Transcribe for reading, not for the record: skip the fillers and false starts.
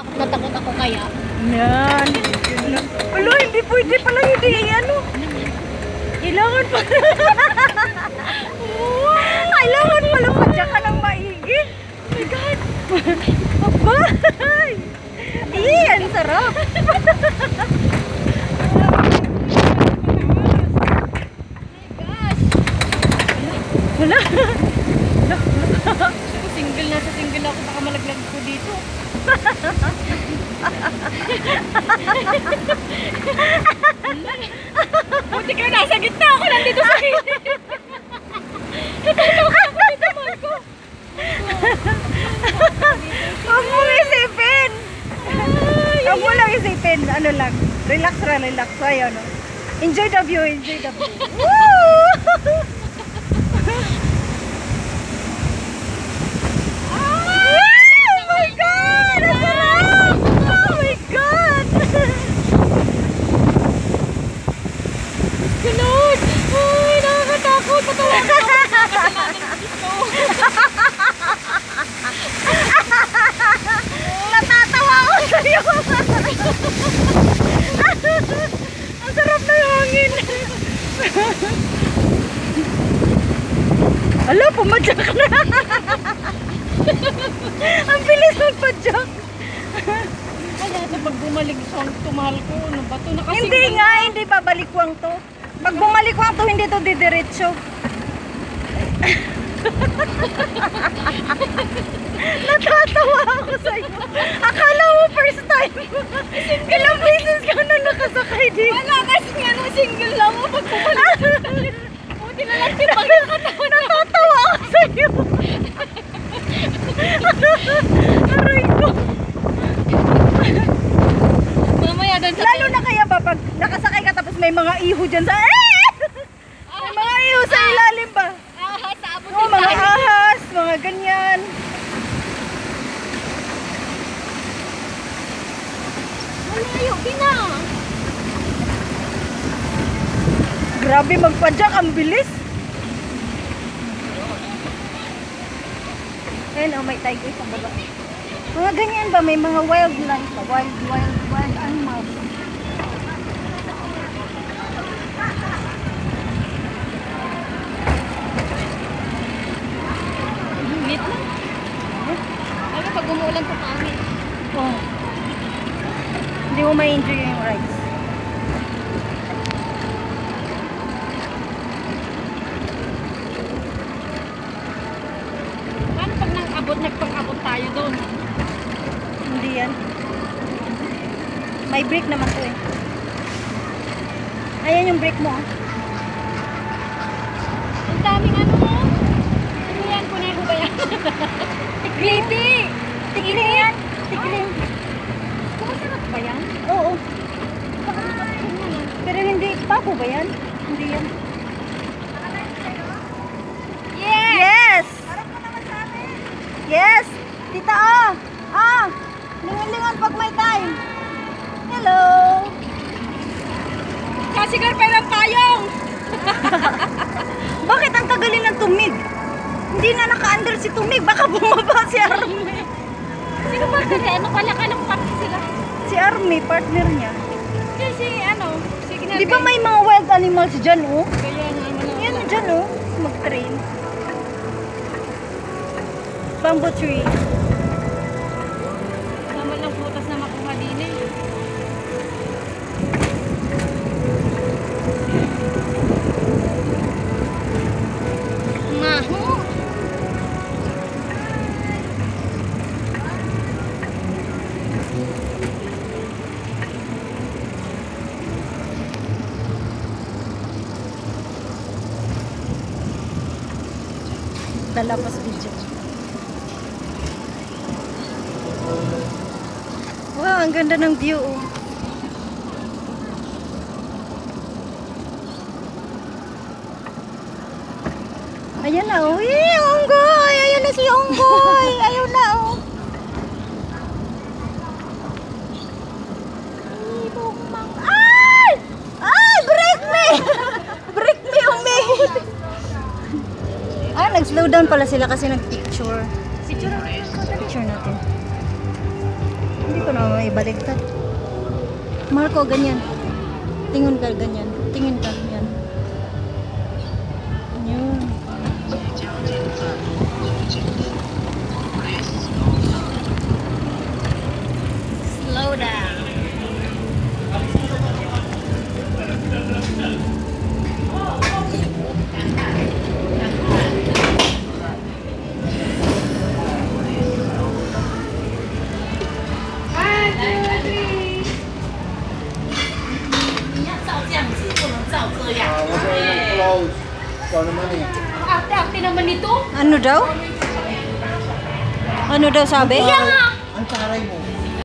takot na takot ako kaya. Yan. Wala, hindi pwede pala hindi. Ano? Kailangan pa. Kailangan pala madya ka ng maigi. Oh my God. Abay. Ang sarap. Wala. Single na sa single ako, baka malaglag ko dito. Buti ka nasa gitna ako, nandito sa gilid. Natatawa ako dito, Marco. Huwag mong isipin. Huwag mo lang isipin. Ano lang. Relax. Ayaw, no? Enjoy the view. Woo! Ganun! Ay, nakakatakot! Patawa ko! Natatawa ako sa'yo! Ang sarap na yung hangin! Ala, pumadyak na! Ang bilis magpadyak! Kaya ito pag bumalik siyang tumahal ko, ano ba ito? Hindi nga, hindi babalikwang to. Pag bumalikwang to, hindi to didiretso. Natatawa ako sa'yo. Akala mo first time. Ilang beses ka na nakasakay dito. Wala kasi nga nung single lang ako pag bumalik. Buti na lang tinanggal ka na. Natatawa ako sa'yo. Aray ko. Mamaya doon sa... Lalo na kaya ba pag nakasakay ka tapos may mga iho dyan sa... May mga iho sa ilalim ba? Ahas, sa abot Oh, din mga tayo. ahas, mga ganyan. Malayo, Pina. Grabe magpadyak, ang bilis. Ayun, oh, may tiger sa baba. Mga ganyan ba? May mga wildlife ba? Wild animals. Init lang. Ano pag umuulan pa kami? Oh. Hindi mo ma-enjoy yung rides. Paano pag nagpang-abot tayo doon? Hindi yan. May brake naman to eh. Ayan yung brake mo. Oh. Ang daming ano mo. Ano yan? Kunay ko ba yan? Tikliti! Tikling yan. Tikling. Kumasarap ba yan? Oo. Baka nakapin yan ah. Pero hindi. Papo ba yan? Hindi yan. Yes! Yes! Yes! Tita, oh! Ah! Lingon-lingon pag may time. Hello! Kasi garpay ng payong! Bakit ang tagalin ng tumig? Hindi na naka-under si tumig. Baka bumaba si Army. Sino ba kasi? Ano pala? Anong party sila? Si Army, partner niya. Kasi ano? Sige na. Di ba may mga wild animals dyan, oh? Kaya nga ano. Yan dyan, oh. Mag-train. Bamboo tree. Sama lang putas na makuha din eh. Maho! Lalapas video. Wow, ang ganda ng view, oh. Ayan na, oh. Onggoy! Ayan na si Onggoy! Ayun na, oh. Ay! Ay! Break me! Break me, Umi! Ah, nag-slow down pala sila kasi nag-picture. Picture na. Picture natin. Hindi Ito na may baliktad. Marco, ganyan. Tingin ka, ganyan. Tingin ka, yan. Yun. Slow down. Ate naman ito. Ano daw? Ano daw sabi? Kaya nga. Ang taray mo.